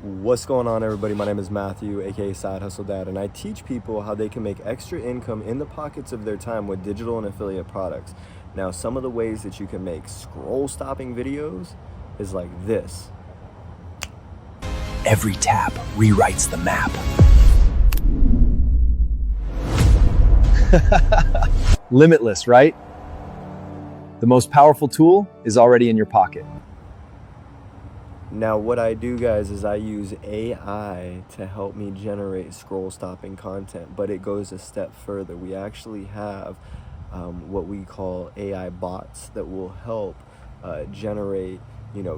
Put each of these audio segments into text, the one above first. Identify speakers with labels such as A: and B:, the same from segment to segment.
A: What's going on, everybody? My name is Matthew, aka Side Hustle Dad, and I teach people how they can make extra income in the pockets of their time with digital and affiliate products. Now, some of the ways that you can make scroll stopping videos is like this.
B: Every tap rewrites the map. Limitless, right? The most powerful tool is already in your pocket.
A: Now, what I do, guys, is I use AI to help me generate scroll stopping content, but it goes a step further. We actually have what we call AI bots that will help generate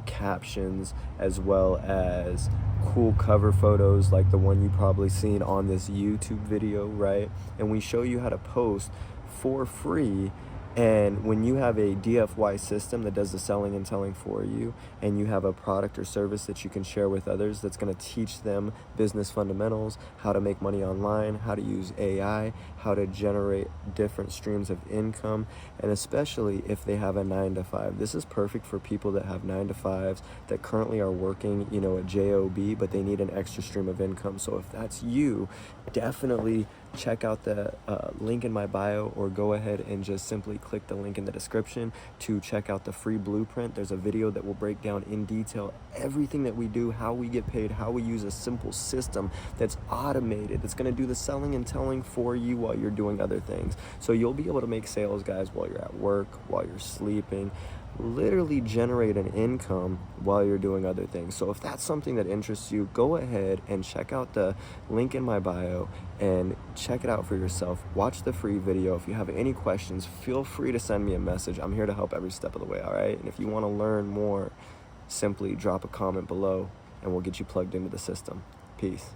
A: captions, as well as cool cover photos like the one you probably seen on this YouTube video, right? And we show you how to post for free. And when you have a DFY system that does the selling and telling for you, and you have a product or service that you can share with others that's going to teach them business fundamentals, how to make money online, how to use AI, how to generate different streams of income, and especially if they have a 9-to-5. This is perfect for people that have 9-to-5s that currently are working, a job, but they need an extra stream of income. So if that's you, definitely check out the link in my bio, or go ahead and just simply click the link in the description to check out the free blueprint. There's a video that will break down in detail everything that we do, how we get paid, how we use a simple system that's automated, that's going to do the selling and telling for you while you're doing other things. So you'll be able to make sales, guys, while you're at work, while you're sleeping, literally generate an income while you're doing other things. So if that's something that interests you, go ahead and check out the link in my bio and check it out for yourself. Watch the free video. If you have any questions, feel free to send me a message. I'm here to help every step of the way, all right? And if you want to learn more, simply drop a comment below and we'll get you plugged into the system. Peace.